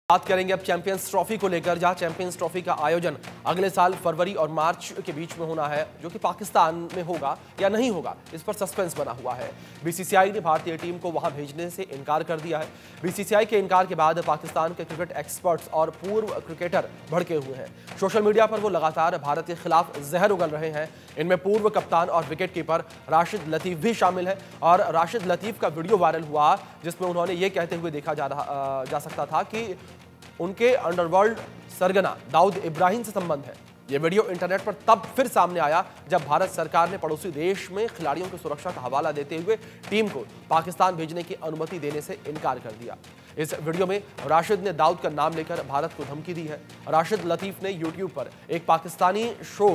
बात करेंगे अब चैंपियंस ट्रॉफी को लेकर, जहां चैंपियंस ट्रॉफी का आयोजन अगले साल फरवरी और मार्च के बीच में होना है, जो कि पाकिस्तान में होगा या नहीं होगा, इस पर सस्पेंस बना हुआ है। बीसीसीआई ने भारतीय टीम को वहां भेजने से इनकार कर दिया है। बीसीसीआई के इनकार के बाद पाकिस्तान के क्रिकेट एक्सपर्ट्स और पूर्व क्रिकेटर भड़के हुए हैं। सोशल मीडिया पर वो लगातार भारत के खिलाफ जहर उगल रहे हैं। इनमें पूर्व कप्तान और विकेट कीपर राशिद लतीफ भी शामिल है। और राशिद लतीफ का वीडियो वायरल हुआ, जिसमें उन्होंने ये कहते हुए देखा जा सकता था कि उनके अंडरवर्ल्ड सरगना दाऊद इब्राहिम से संबंध है। यह वीडियो इंटरनेट पर तब फिर सामने आया जब भारत सरकार ने पड़ोसी देश में खिलाड़ियों की सुरक्षा का हवाला देते हुए टीम को पाकिस्तान भेजने की अनुमति देने से इनकार कर दिया। इस वीडियो में राशिद ने दाऊद का नाम लेकर भारत को धमकी दी है। राशिद लतीफ ने यूट्यूब पर एक पाकिस्तानी शो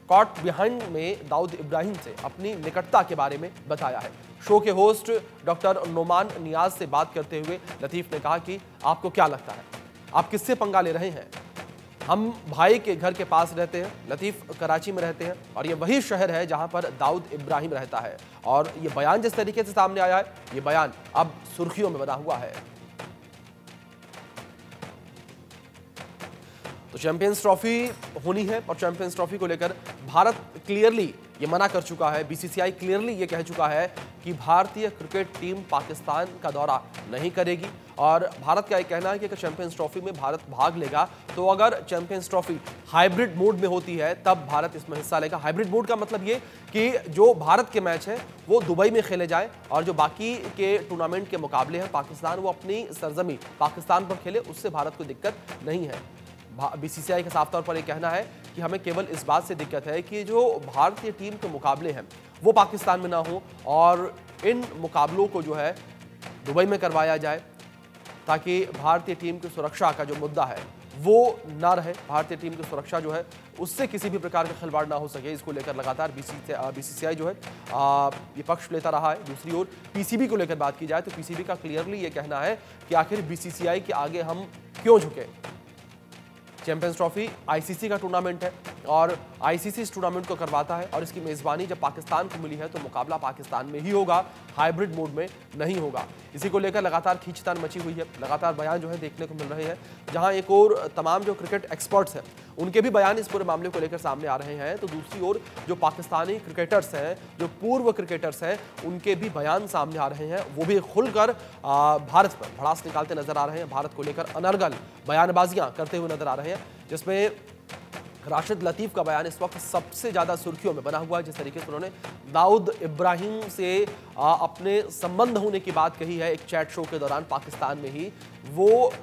कॉट बिहाइंड में दाऊद इब्राहिम से अपनी निकटता के बारे में बताया है। शो के होस्ट डॉक्टर नोमान नियाज से बात करते हुए लतीफ ने कहा कि आपको क्या लगता है, आप किससे पंगा ले रहे हैं? हम भाई के घर के पास रहते हैं। लतीफ कराची में रहते हैं और ये वही शहर है जहां पर दाऊद इब्राहिम रहता है। और ये बयान जिस तरीके से सामने आया है, ये बयान अब सुर्खियों में बना हुआ है। तो चैंपियंस ट्रॉफी होनी है और चैंपियंस ट्रॉफी को लेकर भारत क्लियरली ये मना कर चुका है। बीसीसीआई क्लियरली ये कह चुका है कि भारतीय क्रिकेट टीम पाकिस्तान का दौरा नहीं करेगी। और भारत का ये कहना है कि अगर चैंपियंस ट्रॉफी में भारत भाग लेगा तो अगर चैंपियंस ट्रॉफी हाइब्रिड मोड में होती है तब भारत इसमें हिस्सा लेगा। हाइब्रिड मोड का मतलब ये कि जो भारत के मैच है वो दुबई में खेले जाए और जो बाकी के टूर्नामेंट के मुकाबले हैं पाकिस्तान, वो अपनी सरजमी पाकिस्तान पर खेले, उससे भारत को दिक्कत नहीं है। बीसीसीआई का साफ तौर पर यह कहना है कि हमें केवल इस बात से दिक्कत है कि जो भारतीय टीम के मुकाबले हैं वो पाकिस्तान में ना हो और इन मुकाबलों को जो है दुबई में करवाया जाए, ताकि भारतीय टीम की सुरक्षा का जो मुद्दा है वो ना रहे। भारतीय टीम की सुरक्षा जो है उससे किसी भी प्रकार का खिलवाड़ ना हो सके, इसको लेकर लगातार बीसीसीआई जो है ये पक्ष लेता रहा है। दूसरी ओर पीसीबी को लेकर बात की जाए तो पीसीबी का क्लियरली ये कहना है कि आखिर बीसीसीआई के आगे हम क्यों झुके। चैंपियंस ट्रॉफी आईसीसी का टूर्नामेंट है और आईसीसी इस टूर्नामेंट को करवाता है और इसकी मेजबानी जब पाकिस्तान को मिली है तो मुकाबला पाकिस्तान में ही होगा, हाइब्रिड मोड में नहीं होगा। इसी को लेकर लगातार खींचतान मची हुई है, लगातार बयान जो है देखने को मिल रहे हैं। जहां एक और तमाम जो क्रिकेट एक्सपर्ट्स हैं उनके भी बयान इस पूरे मामले को लेकर सामने आ रहे हैं, तो दूसरी ओर जो पाकिस्तानी क्रिकेटर्स हैं, जो पूर्व क्रिकेटर्स हैं, उनके भी बयान सामने आ रहे हैं। वो भी खुलकर भारत पर भड़ास निकालते नजर आ रहे हैं, भारत को लेकर अनर्गल बयानबाजियां करते हुए नजर आ रहे हैं, जिसमें राशिद लतीफ का बयान इस वक्त सबसे ज्यादा सुर्खियों में बना हुआ है। जिस तरीके से उन्होंने दाऊद इब्राहिम से अपने संबंध होने की बात कही है एक चैट शो के दौरान पाकिस्तान में ही, वो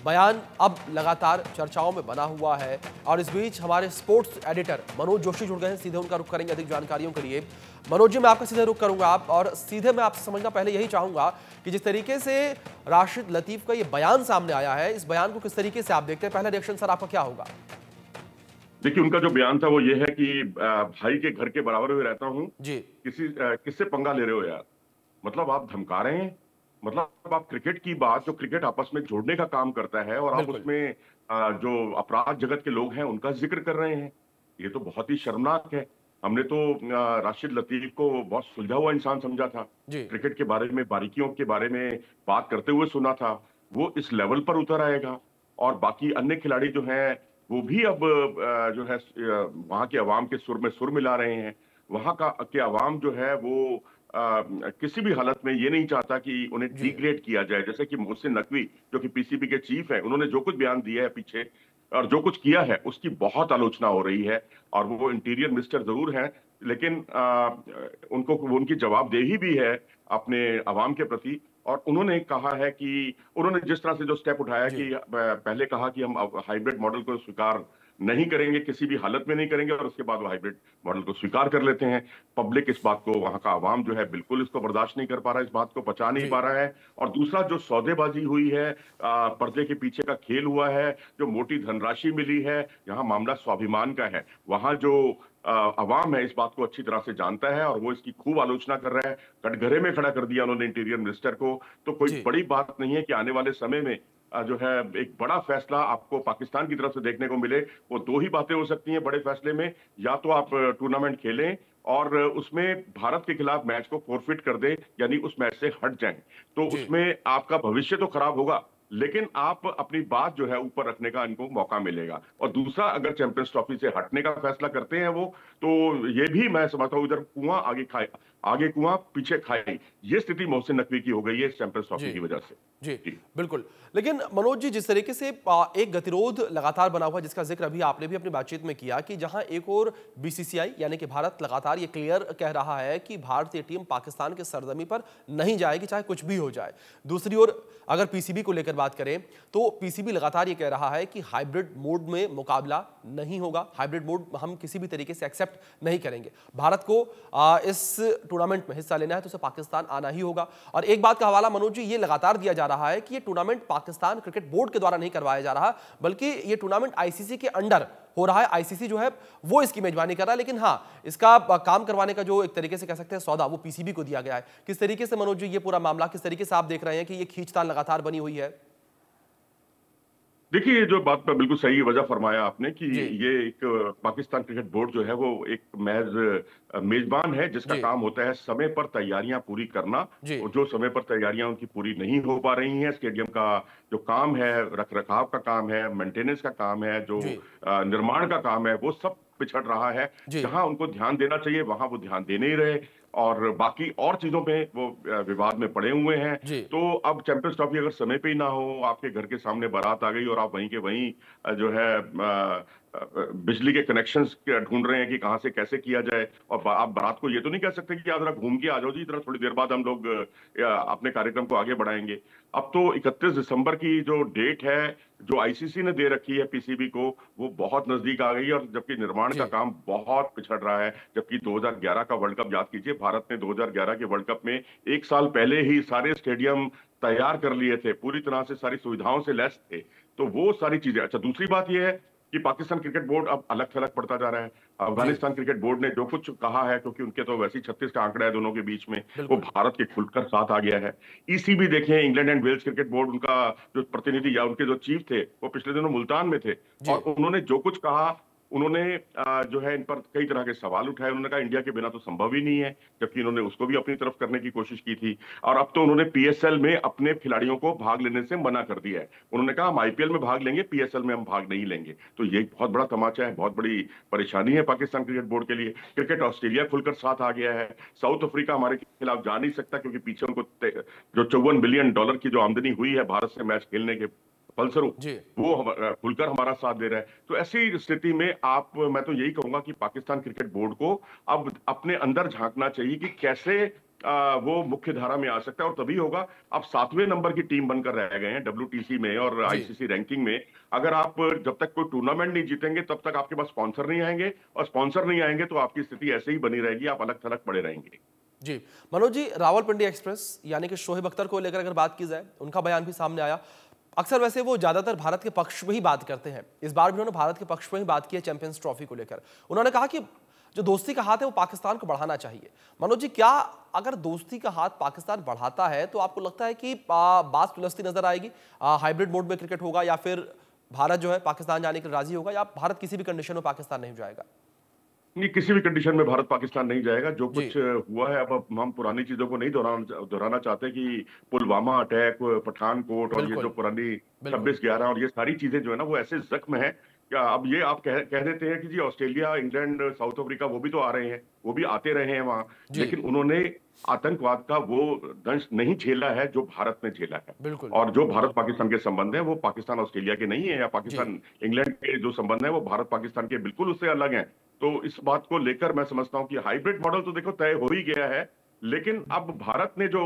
बयान अब लगातार चर्चाओं में बना हुआ है। और इस बीच हमारे स्पोर्ट्स एडिटर मनोज जोशी जुड़ गए हैं, सीधे उनका रुख करेंगे अधिक जानकारियों के लिए। मनोज जी, मैं आपका सीधे रुख करूंगा आप और सीधे मैं आपसे समझना पहले यही चाहूंगा कि जिस तरीके से राशिद लतीफ का ये बयान सामने आया है, इस बयान को किस तरीके से आप देखते हैं? पहला रिएक्शन सर आपका क्या होगा? देखिए, उनका जो बयान था वो ये है कि भाई के घर के बराबर में रहता हूँ जी, किससे पंगा ले रहे हो यार? मतलब आप धमका रहे हैं, मतलब आप क्रिकेट की बात, जो क्रिकेट आपस में जोड़ने का काम करता है और आप बिल्कुल। उसमें जो अपराध जगत के लोग हैं उनका जिक्र कर रहे हैं। ये तो बहुत ही शर्मनाक है। हमने तो राशिद लतीफ को बहुत सुलझा हुआ इंसान समझा था, जी, क्रिकेट के बारे में, बारीकियों के बारे में बात करते हुए सुना था। वो इस लेवल पर उतर आएगा और बाकी अन्य खिलाड़ी जो हैं वो भी अब जो है वहां के अवाम के सुर में सुर मिला रहे हैं। वहां का के अवाम जो है वो किसी भी हालत में ये नहीं चाहता कि उन्हें जी, डिग्रेड किया जाए। जैसे कि मोहसिन नकवी जो कि पीसीबी के चीफ हैं, उन्होंने जो कुछ बयान दिया है पीछे और जो कुछ किया है उसकी बहुत आलोचना हो रही है। और वो इंटीरियर मिनिस्टर जरूर हैं, लेकिन उनको उनकी जवाबदेही भी है अपने अवाम के प्रति। और उन्होंने कहा है कि उन्होंने जिस तरह से जो स्टेप उठाया जी, कि पहले कहा कि हम हाइब्रिड मॉडल को स्वीकार नहीं करेंगे, किसी भी हालत में नहीं करेंगे, और उसके बाद वो हाइब्रिड मॉडल को स्वीकार कर लेते हैं। पब्लिक इस बात को, वहां का अवाम जो है बिल्कुल इसको बर्दाश्त नहीं कर पा रहा है, इस बात को पचा नहीं जी, पा रहा है। और दूसरा जो सौदेबाजी हुई है, पर्दे के पीछे का खेल हुआ है, जो मोटी धनराशि मिली है, यहाँ मामला स्वाभिमान का है। वहां जो अवाम है इस बात को अच्छी तरह से जानता है और वो इसकी खूब आलोचना कर रहा है। कटघरे में खड़ा कर दिया उन्होंने इंटीरियर मिनिस्टर को। तो कोई जी, बड़ी बात नहीं है कि आने वाले समय में जो है एक बड़ा फैसला आपको पाकिस्तान की तरफ से देखने को मिले। वो दो ही बातें हो सकती हैं बड़े फैसले में, या तो आप टूर्नामेंट खेलें और उसमें भारत के खिलाफ मैच को फोरफिट कर दें, यानी उस मैच से हट जाएं, तो जी। उसमें आपका भविष्य तो खराब होगा, लेकिन आप अपनी बात जो है ऊपर रखने का इनको मौका मिलेगा। और दूसरा, अगर चैंपियंस ट्रॉफी से हटने का फैसला करते हैं वो, तो ये भी मैं समझता हूँ इधर कुआं आगे खाए, आगे कुआं पीछे खाई, ये स्थिति मोहसिन नकवी की हो गई है चैंपियंस ट्रॉफी जी की वजह से। जी जी। बिल्कुल। लेकिन मनोज जी, जिस तरीके से एक गतिरोध लगातार बना हुआ है, जिसका जिक्र अभी आपने भी अपनी बातचीत में किया, कि जहां एक और बीसीसीआई यानी कि भारत लगातार ये क्लियर कह रहा है कि भारतीय टीम पाकिस्तान के सरजमी पर नहीं जाएगी चाहे कुछ भी हो जाए। दूसरी ओर अगर पीसीबी को लेकर बात करें तो पीसीबी लगातार ये कह रहा है कि हाइब्रिड मोड में मुकाबला नहीं होगा, हाइब्रिड मोड हम किसी भी तरीके से एक्सेप्ट नहीं करेंगे। भारत को इस टूर्नामेंट में हिस्सा लेना है तो उसे पाकिस्तान आना ही होगा। और एक बात का हवाला मनोज जी ये लगातार दिया जा रहा है कि ये टूर्नामेंट पाकिस्तान क्रिकेट बोर्ड के द्वारा नहीं करवाया जा रहा, बल्कि ये टूर्नामेंट आईसीसी के अंडर हो रहा है। आईसीसी जो है वो इसकी मेजबानी कर रहा है, लेकिन हाँ, इसका काम करवाने का जो एक तरीके से कह सकते हैं सौदा, वो पीसीबी को दिया गया है। किस तरीके से मनोज जी ये पूरा मामला, किस तरीके से आप देख रहे हैं कि ये खींचतान लगातार बनी हुई है? देखिए, ये जो बात पर बिल्कुल सही वजह फरमाया आपने कि जी ये एक पाकिस्तान क्रिकेट बोर्ड जो है वो एक महज मेजबान है, जिसका जी काम होता है समय पर तैयारियां पूरी करना। जी और जो समय पर तैयारियां उनकी पूरी नहीं हो पा रही हैं, स्टेडियम का जो काम है, रख रखाव का काम है, मेंटेनेंस का काम है, जो जी निर्माण का काम है, वो सब पिछड़ रहा है। जी जहां उनको ध्यान देना चाहिए वहां वो ध्यान दे नहीं रहे, और बाकी और चीजों पे वो विवाद में पड़े हुए हैं। जी तो अब चैंपियंस ट्रॉफी अगर समय पे ही ना हो, आपके घर के सामने बारात आ गई और आप वहीं के वहीं जो है बिजली के कनेक्शंस ढूंढ रहे हैं कि कहां से कैसे किया जाए, और आप बारात को ये तो नहीं कह सकते कि आप जरा घूम के आ जाओ जी, जरा थोड़ी देर बाद हम लोग अपने कार्यक्रम को आगे बढ़ाएंगे। अब तो 31 दिसंबर की जो डेट है, जो आईसीसी ने दे रखी है पीसीबी को, वो बहुत नजदीक आ गई है, और जबकि निर्माण का जी काम बहुत पिछड़ रहा है। जबकि 2011 का वर्ल्ड कप याद कीजिए, भारत ने 2011 के वर्ल्ड कप में एक साल पहले ही सारे स्टेडियम तैयार कर लिए थे, पूरी तरह से सारी सुविधाओं से लैस थे। तो वो सारी चीजें। अच्छा, दूसरी बात यह है कि पाकिस्तान क्रिकेट बोर्ड अब अलग थलग पड़ता जा रहा है। जी अफगानिस्तान क्रिकेट बोर्ड ने जो कुछ कहा है, क्योंकि उनके तो वैसे ही 36 का आंकड़ा है दोनों के बीच में, वो बिल्कुल भारत के खुलकर साथ आ गया है। ईसीबी देखें, England and Wales cricket board, उनका जो प्रतिनिधि या उनके जो चीफ थे, वो पिछले दिनों मुल्तान में थे, जी और उन्होंने जो कुछ कहा, उन्होंने जो है इन पर कई तरह के सवाल उठाए। उन्होंने कहा इंडिया के बिना तो संभव ही नहीं है, जबकि इन्होंने उसको भी अपनी तरफ करने की कोशिश की थी। और अब तो उन्होंने पीएसएल में अपने खिलाड़ियों को भाग लेने से मना कर दिया है। उन्होंने कहा हम आईपीएल में भाग लेंगे, पीएसएल में हम भाग नहीं लेंगे। तो ये एक बहुत बड़ा तमाचा है, बहुत बड़ी परेशानी है पाकिस्तान क्रिकेट बोर्ड के लिए। क्रिकेट ऑस्ट्रेलिया खुलकर साथ आ गया है। साउथ अफ्रीका हमारे खिलाफ जा नहीं सकता, क्योंकि पीछे उनको जो $54 बिलियन की जो आमदनी हुई है भारत से मैच खेलने के फलस्वरूप, जी वो खुलकर हमारा साथ दे रहा है। तो ऐसी स्थिति में मैं तो यही कहूंगा कि पाकिस्तान क्रिकेट बोर्ड को अब अपने अंदर झांकना चाहिए कि कैसे वो मुख्य धारा में आ सकता है, और तभी होगा। आप 7वें नंबर की टीम बनकर रह गए हैं डब्ल्यूटीसी में और जी आईसीसी रैंकिंग में। अगर आप जब तक कोई टूर्नामेंट नहीं जीतेंगे, तब तक आपके पास स्पॉन्सर नहीं आएंगे, और स्पॉन्सर नहीं आएंगे तो आपकी स्थिति ऐसे ही बनी रहेगी, आप अलग थलग पड़े रहेंगे। जी मनोज जी, रावलपिंडी एक्सप्रेस यानी कि शोएब अख्तर को लेकर अगर बात की जाए, उनका बयान भी सामने आया। अक्सर वैसे वो ज्यादातर भारत के पक्ष में ही बात करते हैं, इस बार भी उन्होंने भारत के पक्ष में ही बात की है चैंपियंस ट्रॉफी को लेकर। उन्होंने कहा कि जो दोस्ती का हाथ है वो पाकिस्तान को बढ़ाना चाहिए। मनोज जी, क्या अगर दोस्ती का हाथ पाकिस्तान बढ़ाता है तो आपको लगता है कि बात सुलझती नजर आएगी, हाइब्रिड मोड में क्रिकेट होगा, या फिर भारत जो है पाकिस्तान जाने के लिए राजी होगा, या भारत किसी भी कंडीशन में पाकिस्तान नहीं जाएगा? नहीं, किसी भी कंडीशन में भारत पाकिस्तान नहीं जाएगा। जो जी कुछ हुआ है, अब हम पुरानी चीजों को नहीं दोहराना चाहते कि पुलवामा अटैक, पठानकोट, और ये जो बिल्कुल पुरानी बिल्कुल 26/11 और ये सारी चीजें जो है ना, वो ऐसे जख्म है। क्या अब ये आप कह देते हैं कि जी ऑस्ट्रेलिया, इंग्लैंड, साउथ अफ्रीका वो भी तो आ रहे हैं, वो भी आते रहे हैं वहां, जी लेकिन उन्होंने आतंकवाद का वो दंश नहीं झेला है जो भारत ने झेला है। बिल्कुल और जो भारत पाकिस्तान के संबंध है, वो पाकिस्तान ऑस्ट्रेलिया के नहीं है, या जी पाकिस्तान इंग्लैंड के जो संबंध है वो भारत पाकिस्तान के बिल्कुल उससे अलग हैं। तो इस बात को लेकर मैं समझता हूं कि हाइब्रिड मॉडल तो देखो तय हो ही गया है, लेकिन अब भारत ने जो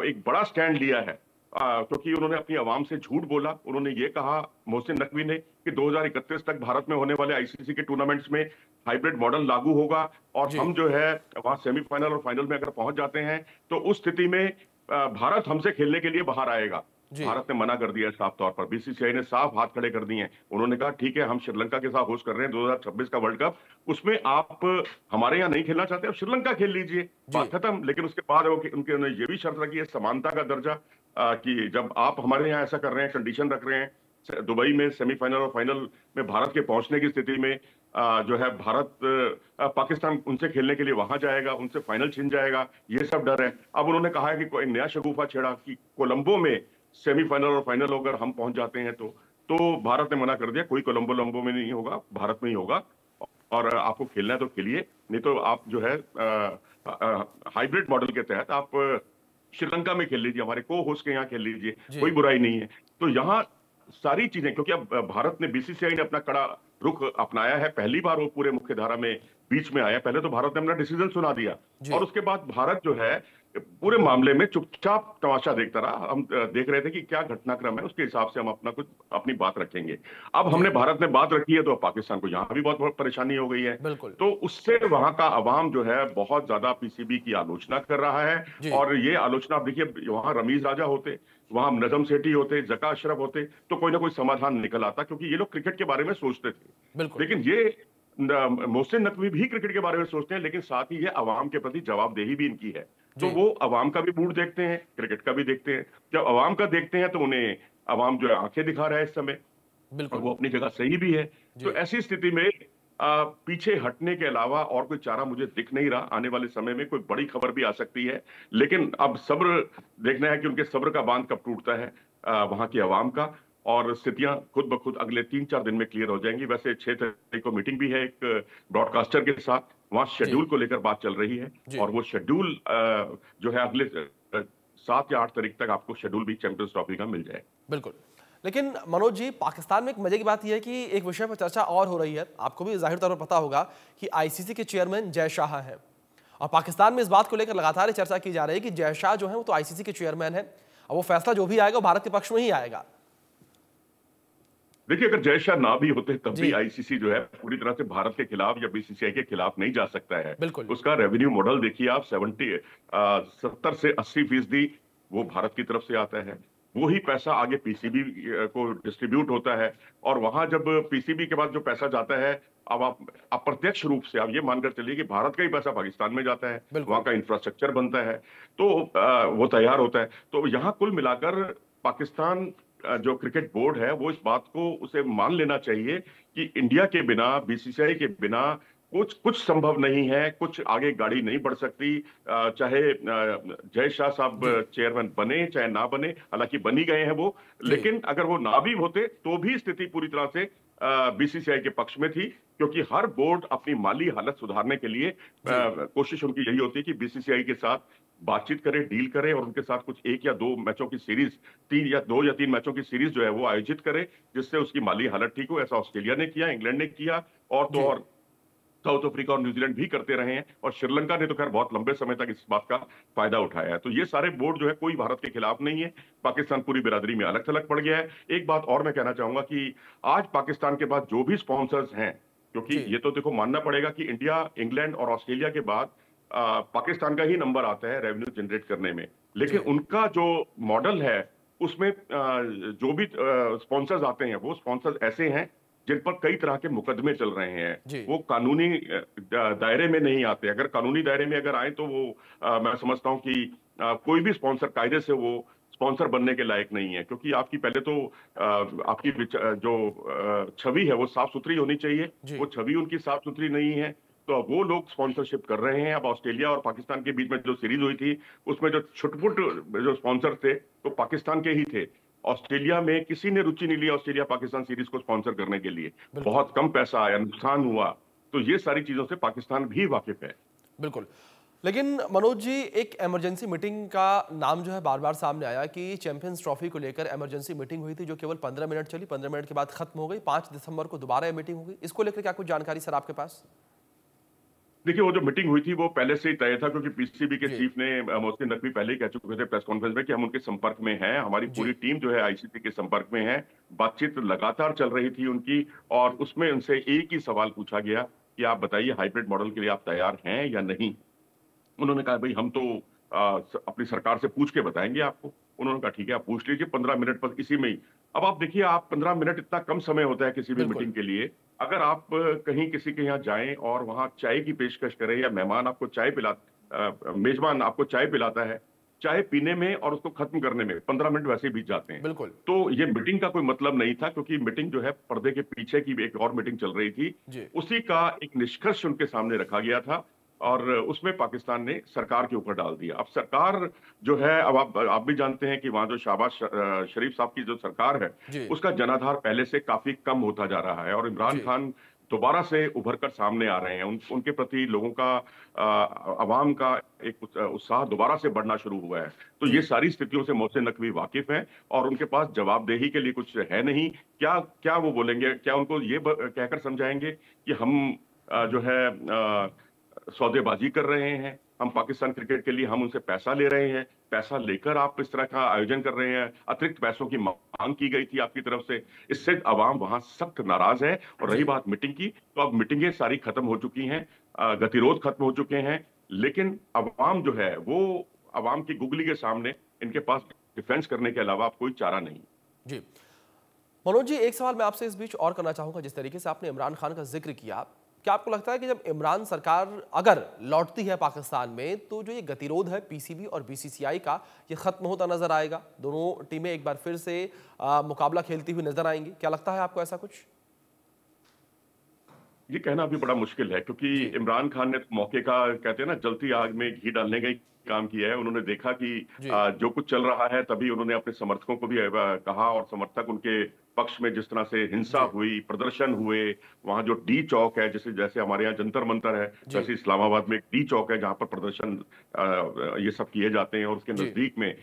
एक बड़ा स्टैंड लिया है, क्योंकि उन्होंने अपनी आवाम से झूठ बोला। उन्होंने ये कहा, मोहसिन नकवी ने, कि 2031 तक भारत में होने वाले आईसीसी के टूर्नामेंट्स में हाइब्रिड मॉडल लागू होगा, और जी हम जो है वहां सेमीफाइनल और फाइनल में अगर पहुंच जाते हैं, तो उस स्थिति में भारत हमसे खेलने के लिए बाहर आएगा। जी भारत ने मना कर दिया साफ तौर पर, बीसीसीआई ने साफ हाथ खड़े कर दिए हैं। उन्होंने कहा ठीक है, हम श्रीलंका के साथ होस्ट कर रहे हैं 2026 का वर्ल्ड कप, उसमें आप हमारे यहाँ नहीं खेलना चाहते, आप श्रीलंका खेल लीजिए, जी बात खत्म। लेकिन उसके बाद उन्होंने ये भी शर्त रखी है, समानता का दर्जा, कि जब आप हमारे यहाँ ऐसा कर रहे हैं, कंडीशन रख रहे हैं, दुबई में सेमीफाइनल और फाइनल में भारत के पहुंचने की स्थिति में जो है भारत पाकिस्तान उनसे खेलने के लिए वहां जाएगा, उनसे फाइनल छिन जाएगा, ये सब डर है। अब उन्होंने कहा है कि कोई नया शगुफा छेड़ा कि कोलंबो में सेमीफाइनल और फाइनल अगर हम पहुंच जाते हैं तो भारत ने मना कर दिया, कोई कोलंबो लंबो में नहीं होगा, भारत में ही होगा, और आपको खेलना है तो खेलिए, नहीं तो आप जो है हाइब्रिड मॉडल के तहत आप श्रीलंका में खेल लीजिए, हमारे को होस्ट के यहाँ खेल लीजिए, कोई जी बुराई नहीं है। तो यहाँ सारी चीजें, क्योंकि अब भारत ने, बीसीसीआई ने अपना कड़ा रुख अपनाया है, पहली बार वो पूरे मुख्य धारा में बीच में आया। पहले तो भारत ने अपना डिसीजन सुना दिया जी और उसके बाद भारत जो है पूरे मामले में चुपचाप तमाशा देखता रहा। हम देख रहे थे कि क्या घटनाक्रम है, उसके हिसाब से हम अपनी बात रखेंगे। अब जी हमने भारत ने बात रखी है तो अब पाकिस्तान को यहाँ भी बहुत बहुत परेशानी हो गई है। बिल्कुल तो उससे वहां का अवाम जो है बहुत ज्यादा पीसीबी की आलोचना कर रहा है। जी और ये आलोचना, आप देखिए, वहां रमीज राजा होते, वहां नजम सेठी होते, जका अशरफ होते, तो कोई ना कोई समाधान निकल आता, क्योंकि ये लोग क्रिकेट के बारे में सोचते थे। बिल्कुल लेकिन ये मोहसिन नकवी भी क्रिकेट के बारे में सोचते हैं, लेकिन साथ ही ये अवाम के प्रति जवाबदेही भी इनकी है। तो जी वो अवाम का भी मूड देखते हैं, क्रिकेट का भी देखते हैं। जब अवाम का देखते हैं तो उन्हें अवाम जो है आंखें दिखा रहा है इस समय, और बिल्कुल वो अपनी जगह सही भी है। तो जी ऐसी स्थिति में पीछे हटने के अलावा और कोई चारा मुझे दिख नहीं रहा। आने वाले समय में कोई बड़ी खबर भी आ सकती है, लेकिन अब सब्र देखना है कि उनके सब्र का बांध कब टूटता है वहां की आवाम का। और स्थितियां खुद ब खुद अगले 3-4 दिन में क्लियर हो जाएंगी। वैसे 6 तारीख को मीटिंग भी है एक ब्रॉडकास्टर के साथ, वहां जी शेड्यूल को लेकर बात चल रही है, जी और वो शेड्यूल जो है अगले 7 या 8 तारीख तक आपको शेड्यूल भी चैंपियंस ट्रॉफी का मिल जाए। बिल्कुल। लेकिन मनोज जी, पाकिस्तान में एक मजे की बात यह है कि एक विषय पर चर्चा और हो रही है, आपको भी जाहिर तौर पर पता होगा कि आईसीसी के चेयरमैन जय शाह हैं, और पाकिस्तान में इस बात को लेकर लगातार चर्चा की जा रही है कि जय शाह जो है वो तो आईसीसी के चेयरमैन है, और वो फैसला जो भी आएगा वो भारत के पक्ष में ही आएगा। देखिए, अगर जय शाह ना भी होते तब भी जी आईसीसी जो है पूरी तरह से भारत के खिलाफ या बीसीसीआई के खिलाफ नहीं जा सकता है। बिल्कुल उसका रेवेन्यू मॉडल देखिए आप, 70 से 80% वो भारत की तरफ से आता है। वो ही पैसा आगे पीसीबी को डिस्ट्रीब्यूट होता है, और वहां जब पीसीबी के बाद जो पैसा जाता है, अब आप अप्रत्यक्ष रूप से आप ये मानकर चलिए कि भारत का ही पैसा पाकिस्तान में जाता है, वहां बिल्कुल का इंफ्रास्ट्रक्चर बनता है, तो वो तैयार होता है। तो यहाँ कुल मिलाकर पाकिस्तान जो क्रिकेट बोर्ड है वो इस बात को उसे मान लेना चाहिए कि इंडिया के बिना, बीसीसीआई के बिना कुछ संभव नहीं है, कुछ आगे गाड़ी नहीं बढ़ सकती। चाहे जय शाह साहब जी चेयरमैन बने चाहे ना बने, हालांकि बन ही गए हैं वो, जी लेकिन अगर वो ना भी होते तो भी स्थिति पूरी तरह से बीसीसीआई के पक्ष में थी, क्योंकि हर बोर्ड अपनी माली हालत सुधारने के लिए जी कोशिश उनकी यही होती है कि बीसीसीआई के साथ बातचीत करे, डील करे, और उनके साथ कुछ 1 या 2 मैचों की सीरीज, 2 या 3 मैचों की सीरीज जो है वो आयोजित करे, जिससे उसकी माली हालत ठीक हो। ऐसा ऑस्ट्रेलिया ने किया, इंग्लैंड ने किया, और तो जी और साउथ अफ्रीका और न्यूजीलैंड भी करते रहे हैं, और श्रीलंका ने तो खैर बहुत लंबे समय तक इस बात का फायदा उठाया है। तो ये सारे बोर्ड जो है कोई भारत के खिलाफ नहीं है। पाकिस्तान पूरी बिरादरी में अलग थलग पड़ गया है। एक बात और मैं कहना चाहूंगा कि आज पाकिस्तान के बाद जो भी स्पॉन्सर्स हैं, क्योंकि जी ये तो देखो मानना पड़ेगा कि इंडिया, इंग्लैंड और ऑस्ट्रेलिया के बाद पाकिस्तान का ही नंबर आता है रेवेन्यू जनरेट करने में, लेकिन जी उनका जो मॉडल है उसमें जो भी स्पॉन्सर्स आते हैं वो स्पॉन्सर्स ऐसे हैं जिन पर कई तरह के मुकदमे चल रहे हैं। जी वो कानूनी दायरे में नहीं आते। अगर कानूनी दायरे में अगर आए तो वो मैं समझता हूं कि कोई भी स्पॉन्सर कायदे से वो स्पॉन्सर बनने के लायक नहीं है, क्योंकि आपकी पहले तो आपकी जो छवि है वो साफ सुथरी होनी चाहिए। जी वो छवि उनकी साफ सुथरी नहीं है, तो वो लोग स्पॉन्सरशिप कर रहे हैं। अब ऑस्ट्रेलिया और पाकिस्तान के बीच में जो सीरीज हुई थी उसमें जो छुटपुट जो स्पॉन्सर थे तो पाकिस्तान के ही थे। ऑस्ट्रेलिया में किसी ने रुचि नहीं लिया ऑस्ट्रेलिया पाकिस्तान सीरीज को स्पॉन्सर करने के लिए, बिल्कुल बहुत कम पैसा आया, नुकसान हुआ। तो ये सारी चीजों से पाकिस्तान भी वाकिफ है। बिल्कुल। लेकिन मनोज जी, एक इमरजेंसी मीटिंग का नाम जो है बार बार सामने आया कि चैंपियंस ट्रॉफी को लेकर इमरजेंसी मीटिंग हुई थी, जो केवल 15 मिनट चली, 15 मिनट के बाद खत्म हो गई। 5 दिसंबर को दोबारा ये मीटिंग होगी, इसको लेकर क्या कुछ जानकारी सर आपके पास? देखिए, वो जो मीटिंग हुई थी वो पहले से ही तय था, क्योंकि पीसीबी के जी चीफ ने मोहसिन नकवी पहले ही कह चुके थे प्रेस कॉन्फ्रेंस में कि हम उनके संपर्क में हैं, हमारी जी पूरी टीम जो है आईसीसी के संपर्क में है। बातचीत लगातार चल रही थी उनकी, और उसमें उनसे एक ही सवाल पूछा गया कि आप बताइए हाइब्रिड मॉडल के लिए आप तैयार हैं या नहीं। उन्होंने कहा भाई हम तो अपनी सरकार से पूछ के बताएंगे आपको। उन्होंने कहा ठीक है, आप पूछ लीजिए 15 मिनट पर इसी में ही। अब आप देखिए, आप 15 मिनट इतना कम समय होता है किसी भी बिल्कुल मीटिंग के लिए। अगर आप कहीं किसी के यहाँ जाएं और वहां चाय की पेशकश करें, या मेहमान आपको मेजबान आपको चाय पिलाता है, चाय पीने में और उसको खत्म करने में 15 मिनट वैसे ही बीत जाते हैं। बिल्कुल तो ये मीटिंग का कोई मतलब नहीं था, क्योंकि मीटिंग जो है पर्दे के पीछे की भी एक और मीटिंग चल रही थी, जी उसी का एक निष्कर्ष उनके सामने रखा गया था और उसमें पाकिस्तान ने सरकार के ऊपर डाल दिया। अब सरकार जो है, अब आप भी जानते हैं कि वहाँ जो शहबाज शरीफ साहब की जो सरकार है, जी। उसका जनाधार पहले से काफी कम होता जा रहा है और इमरान जी। खान दोबारा से उभर कर सामने आ रहे हैं। उनके प्रति लोगों का, अवाम का एक उत्साह दोबारा से बढ़ना शुरू हुआ है। तो ये जी। सारी स्थितियों से मोहसिन नकवी वाकिफ हैं और उनके पास जवाबदेही के लिए कुछ है नहीं। क्या क्या वो बोलेंगे? क्या उनको ये कहकर समझाएंगे कि हम जो है सौदेबाजी कर रहे हैं, हम पाकिस्तान क्रिकेट के लिए हम उनसे पैसा ले रहे हैं, पैसा लेकर आप इस तरह का आयोजन कर रहे हैं, अतिरिक्त पैसों की मांग की गई थी आपकी तरफ से। इससे अवाम वहां सख्त नाराज है। और रही जी। बात मीटिंग की, तो अब मीटिंगें सारी खत्म हो चुकी हैं, गतिरोध खत्म हो चुके हैं, लेकिन अवाम जो है वो अवाम की गुगली के सामने इनके पास डिफेंस करने के अलावा अब कोई चारा नहीं। जी। मनोज जी, एक सवाल मैं आपसे इस बीच और करना चाहूंगा। जिस तरीके से आपने इमरान खान का जिक्र किया, क्या आपको लगता है कि जब इमरान सरकार अगर लौटती है पाकिस्तान में, तो जो ये गतिरोध है पीसीबी और बीसीसीआई का, ये खत्म होता नजर आएगा? दोनों टीमें एक बार फिर से मुकाबला खेलती हुई नजर आएंगी? क्या लगता है आपको ऐसा कुछ? ये कहना अभी बड़ा मुश्किल है, क्योंकि जी। इमरान खान ने तो मौके का, कहते हैं ना, जलती आग में घी डालने का ही काम किया है। उन्होंने देखा कि जी। जो कुछ चल रहा है, तभी उन्होंने अपने समर्थकों को भी कहा, और समर्थक उनके पक्ष में जिस तरह से हिंसा जी। हुई, प्रदर्शन हुए, वहां जो डी चौक है, जैसे जैसे हमारे यहाँ जंतर मंतर है, जी। वैसे इस्लामाबाद में एक डी चौक है जहां पर प्रदर्शन ये सब किए जाते हैं, और उसके जी। नजदीक में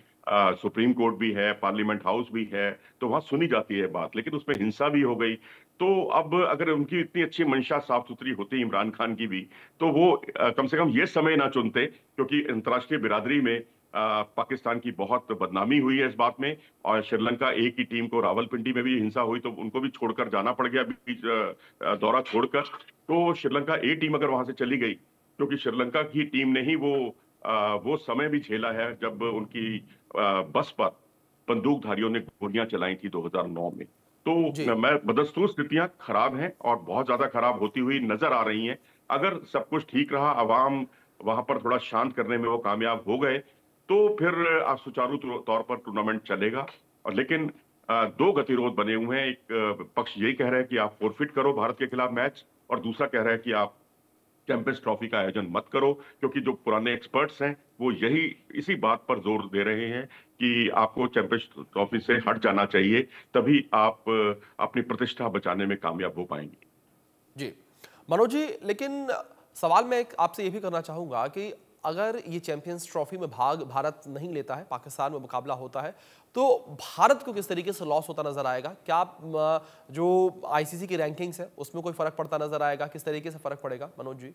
सुप्रीम कोर्ट भी है, पार्लियामेंट हाउस भी है, तो वहां सुनी जाती है बात, लेकिन उसमें हिंसा भी हो गई। तो अब अगर उनकी इतनी अच्छी मंशा साफ सुथरी होती इमरान खान की भी, तो वो कम से कम ये समय ना चुनते, क्योंकि अंतर्राष्ट्रीय बिरादरी में पाकिस्तान की बहुत बदनामी हुई है इस बात में। और श्रीलंका एक ही टीम को, रावलपिंडी में भी हिंसा हुई तो उनको भी छोड़कर जाना पड़ गया बीच दौरा छोड़कर। तो श्रीलंका ए टीम अगर वहां से चली गई, क्योंकि श्रीलंका की टीम ने ही वो समय भी झेला है जब उनकी बस पर बंदूकधारियों ने गोलियां चलाई थी 2009 में। जी। तो मैं बदस्तूर स्थितियां खराब हैं और बहुत ज्यादा खराब होती हुई नजर आ रही हैं। अगर सब कुछ ठीक रहा, अवाम वहां पर थोड़ा शांत करने में वो कामयाब हो गए, तो फिर सुचारू तौर पर टूर्नामेंट चलेगा। और लेकिन दो गतिरोध बने हुए हैं। एक पक्ष यही कह रहा है कि आप फोरफिट करो भारत के खिलाफ मैच, और दूसरा कह रहा है कि आप चैंपियंस ट्रॉफी का आयोजन मत करो, क्योंकि जो पुराने एक्सपर्ट्स हैं वो यही इसी बात पर जोर दे रहे हैं कि आपको चैंपियंस ट्रॉफी से हट जाना चाहिए, तभी आप अपनी प्रतिष्ठा बचाने में कामयाब हो पाएंगे। जी। मनोज जी, लेकिन सवाल मैं एक आपसे ये भी करना चाहूंगा कि अगर ये चैंपियंस ट्रॉफी में भाग भारत नहीं लेता है, पाकिस्तान में मुकाबला होता है, तो भारत को किस तरीके से लॉस होता नजर आएगा? क्या जो आईसीसी की रैंकिंग्स है उसमें कोई फर्क पड़ता नजर आएगा? किस तरीके से फर्क पड़ेगा मनोज जी?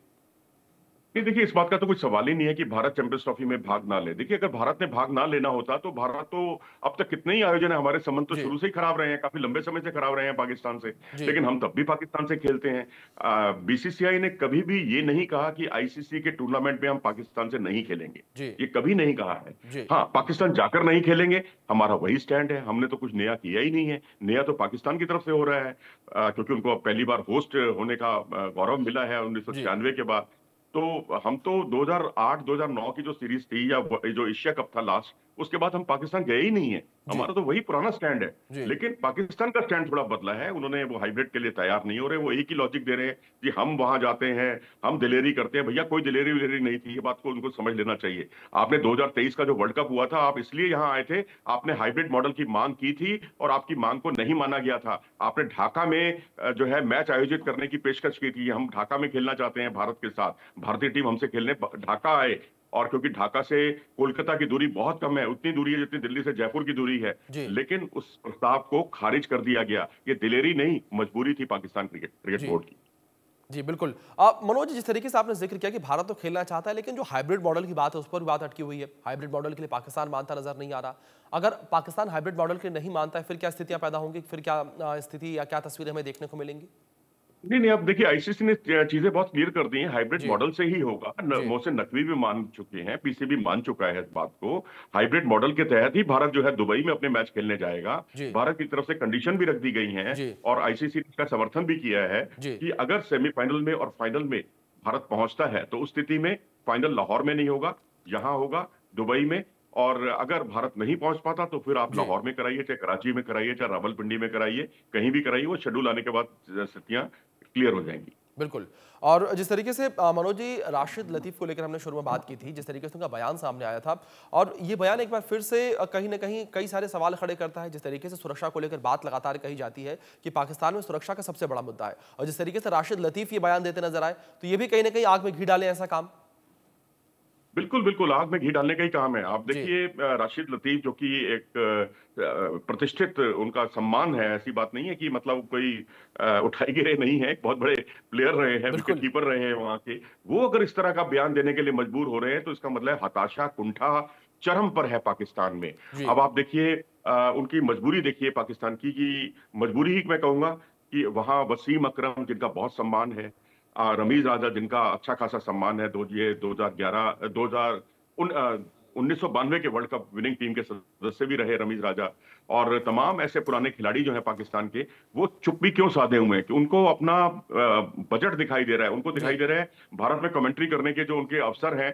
नहीं, देखिए, इस बात का तो कोई सवाल ही नहीं है कि भारत चैंपियंस ट्रॉफी में भाग ना ले। देखिए, अगर भारत ने भाग ना लेना होता तो भारत तो, अब तक कितने ही आयोजन है, हमारे संबंध तो जी। शुरू से ही खराब रहे हैं, काफी लंबे समय से खराब रहे हैं पाकिस्तान से, जी। लेकिन हम तब भी पाकिस्तान से खेलते हैं। बीसीसीआई ने कभी भी ये नहीं कहा कि आईसीसी के टूर्नामेंट में हम पाकिस्तान से नहीं खेलेंगे, जी। ये कभी नहीं कहा है। जी। हाँ, पाकिस्तान जाकर नहीं खेलेंगे, हमारा वही स्टैंड है, हमने तो कुछ नया किया ही नहीं है। नया तो पाकिस्तान की तरफ से हो रहा है, क्योंकि उनको अब पहली बार होस्ट होने का गौरव मिला है जी। 1996 के बाद। तो हम तो 2008-2009 की जो सीरीज थी, या जो एशिया कप था लास्ट, उसके बाद हम पाकिस्तान गए ही नहीं है। जी। हमारा तो वही पुराना स्टैंड है। जी। लेकिन पाकिस्तान का स्टैंड थोड़ा बदला है, उन्होंने वो हाइब्रिड के लिए तैयार नहीं हो रहे, वो एक ही लॉजिक दे रहे हैं कि हम वहां जाते हैं, हम दिलेरी करते हैं। भैया, कोई दिलेरी विलेरी नहीं थी, ये बात को उनको समझ लेना चाहिए। आपने 2023 का जो वर्ल्ड कप हुआ था, आप इसलिए यहाँ आए थे, आपने हाइब्रिड मॉडल की मांग की थी और आपकी मांग को नहीं माना गया था। आपने ढाका में जो है मैच आयोजित करने की पेशकश की थी, हम ढाका में खेलना चाहते हैं भारत के साथ, भारतीय टीम हमसे खेलने ढाका आए। और क्योंकि ढाका से कोलकाता की दूरी बहुत कम है, उतनी दूरी है जितनी दिल्ली से जयपुर की दूरी है, जी। लेकिन उस प्रस्ताव को खारिज कर दिया गया। ये दिलेरी नहीं, मजबूरी थी पाकिस्तान क्रिकेट जी। बोर्ड की। जी बिल्कुल। मनोज जी, जिस तरीके से आपने जिक्र किया कि भारत तो खेलना चाहता है, लेकिन जो हाइब्रिड मॉडल की बात है उस पर भी बात अटकी हुई है। हाइब्रिड मॉडल के लिए पाकिस्तान मानता नजर नहीं आ रहा। अगर पाकिस्तान हाइब्रिड मॉडल के लिए नहीं मानता है, फिर क्या स्थितियां पैदा होंगी? फिर क्या स्थिति या क्या तस्वीरें हमें देखने को मिलेंगी? नहीं नहीं, अब देखिए, आईसीसी ने चीजें बहुत क्लियर कर दी हैं, हाइब्रिड जी। मॉडल से ही होगा। जी। मोहसिन नकवी भी मान चुके हैं, पीसीबी मान चुका है इस बात को। हाइब्रिड मॉडल के तहत ही भारत जो है दुबई में अपने मैच खेलने जाएगा। जी। भारत की तरफ से कंडीशन भी रख दी गई हैं, जी। और आईसीसी ने इसका समर्थन भी किया है जी। कि अगर सेमीफाइनल में और फाइनल में भारत पहुंचता है, तो उस स्थिति में फाइनल लाहौर में नहीं होगा, यहाँ होगा, दुबई में। और अगर भारत नहीं पहुंच पाता तो फिर आप जी। लाहौर में कराइए, चाहे कराची में कराइए, चाहे रावलपिंडी में कराइए, कहीं भी कराइए, वो शेड्यूल आने के बाद स्थितियां क्लियर हो जाएंगी। बिल्कुल। और जिस तरीके से मनोज जी, राशिद लतीफ़ को लेकर हमने शुरू में बात की थी, जिस तरीके से उनका बयान सामने आया था, और ये बयान एक बार फिर से कहीं न कहीं कई सारे सवाल खड़े करता है। जिस तरीके से सुरक्षा को लेकर बात लगातार कही जाती है कि पाकिस्तान में सुरक्षा का सबसे बड़ा मुद्दा है, और जिस तरीके से राशिद लतीफ़ ये बयान देते नजर आए, तो ये भी कहीं न कहीं आग में घी डाले ऐसा काम। बिल्कुल, बिल्कुल, आग में घी डालने का ही काम है। आप जी, देखिए राशिद लतीफ़ जो कि एक प्रतिष्ठित उनका सम्मान है, ऐसी बात नहीं है कि मतलब कोई उठाई गिरे नहीं है, बहुत बड़े प्लेयर रहे हैं, विकेट बिल्कुल। कीपर रहे हैं वहाँ के। वो अगर इस तरह का बयान देने के लिए मजबूर हो रहे हैं, तो इसका मतलब है हताशा, कुंठा चरम पर है पाकिस्तान में। जी, अब आप देखिए उनकी मजबूरी देखिए पाकिस्तान की, कि मजबूरी ही मैं कहूँगा कि वहाँ वसीम अकरम जिनका बहुत सम्मान है, रमीज राजा जिनका अच्छा खासा सम्मान है, 2011 2000 1992 के वर्ल्ड कप विनिंग टीम के सदस्य भी रहे रमीज राजा, और तमाम ऐसे पुराने खिलाड़ी जो हैं पाकिस्तान के, वो चुप्पी क्यों साधे हुए हैं कि उनको अपना बजट दिखाई दे रहा है, उनको दिखाई जी, दे रहा है भारत में कमेंट्री करने के जो उनके अवसर हैं,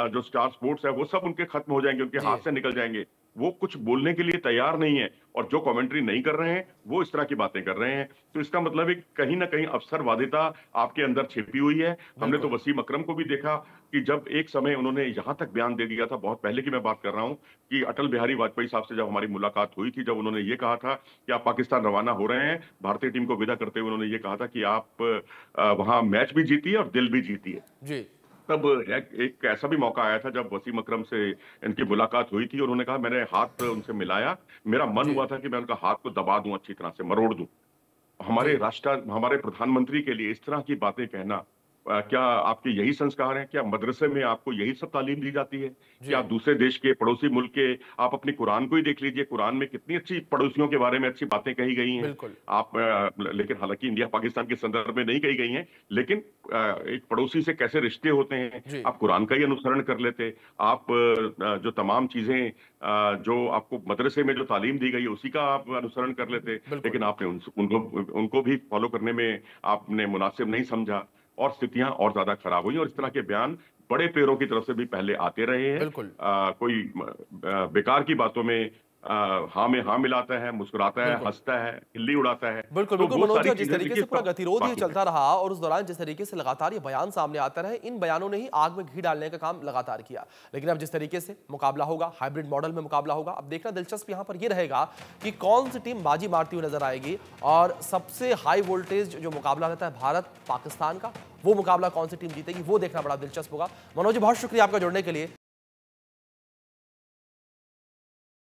जो स्टार स्पोर्ट्स है, वो सब उनके खत्म हो जाएंगे, उनके हाथ जी, से निकल जाएंगे। वो कुछ बोलने के लिए तैयार नहीं है, और जो कमेंट्री नहीं कर रहे हैं वो इस तरह की बातें कर रहे हैं। तो इसका मतलब है कि कहीं ना कहीं अवसरवादिता आपके अंदर छिपी हुई है। हमने तो बिल्कुल। वसीम अकरम को भी देखा कि जब एक समय उन्होंने यहां तक बयान दे दिया था, बहुत पहले की मैं बात कर रहा हूं, कि अटल बिहारी वाजपेयी साहब से जब हमारी मुलाकात हुई थी, जब उन्होंने ये कहा था कि आप पाकिस्तान रवाना हो रहे हैं, भारतीय टीम को विदा करते हुए उन्होंने ये कहा था कि आप वहां मैच भी जीतिए और दिल भी जीतिए। जी, तब एक ऐसा भी मौका आया था जब वसीम अकरम से इनकी मुलाकात हुई थी, और उन्होंने कहा, मैंने हाथ उनसे मिलाया, मेरा मन जी, हुआ था कि मैं उनका हाथ को दबा दूं, अच्छी तरह से मरोड़ दूं। जी, हमारे प्रधानमंत्री के लिए इस तरह की बातें कहना, क्या आपके यही संस्कार हैं? क्या मदरसे में आपको यही सब तालीम दी जाती है? क्या जी, दूसरे देश के पड़ोसी मुल्क के, आप अपनी कुरान को ही देख लीजिए, कुरान में कितनी अच्छी पड़ोसियों के बारे में अच्छी बातें कही गई हैं। बिल्कुल। आप लेकिन हालांकि इंडिया पाकिस्तान के संदर्भ में नहीं कही गई हैं, लेकिन एक पड़ोसी से कैसे रिश्ते होते हैं, जी, आप कुरान का ही अनुसरण कर लेते। आप जो तमाम चीजें जो आपको मदरसे में जो तालीम दी गई है उसी का आप अनुसरण कर लेते, बिल्कुल। लेकिन आपने उनको भी फॉलो करने में आपने मुनासिब नहीं समझा, और स्थितियां और ज्यादा खराब हुई, और इस तरह के बयान बड़े प्लेयरों की तरफ से भी पहले आते रहे हैं। बिल्कुल, कोई बेकार की बातों में हाँ में हाँ मिलाता है, मुस्कुराता है, बिल्कुल। हंसता है, खिल्ली उड़ाता है, बिल्कुल, तो बिल्कुल वो मनोज जी, सारी और जिस चीजें तरीके देखिए से पूरा सब गतिरोध ये बाकी है। चलता रहा और उस दौरान जिस तरीके से लगातार ये बयान सामने आते रहे, इन बयानों ने ही आग में घी डालने का काम लगातार किया। लेकिन अब जिस तरीके से मुकाबला होगा, हाइब्रिड मॉडल में मुकाबला होगा, अब देखना दिलचस्प यहाँ पर ये रहेगा कि कौन सी टीम बाजी मारती हुई नजर आएगी, और सबसे हाई वोल्टेज जो मुकाबला रहता है भारत पाकिस्तान का, वो मुकाबला कौन सी टीम जीतेगी, वो देखना बड़ा दिलचस्प होगा। मनोज जी, बहुत शुक्रिया आपका जुड़ने के लिए।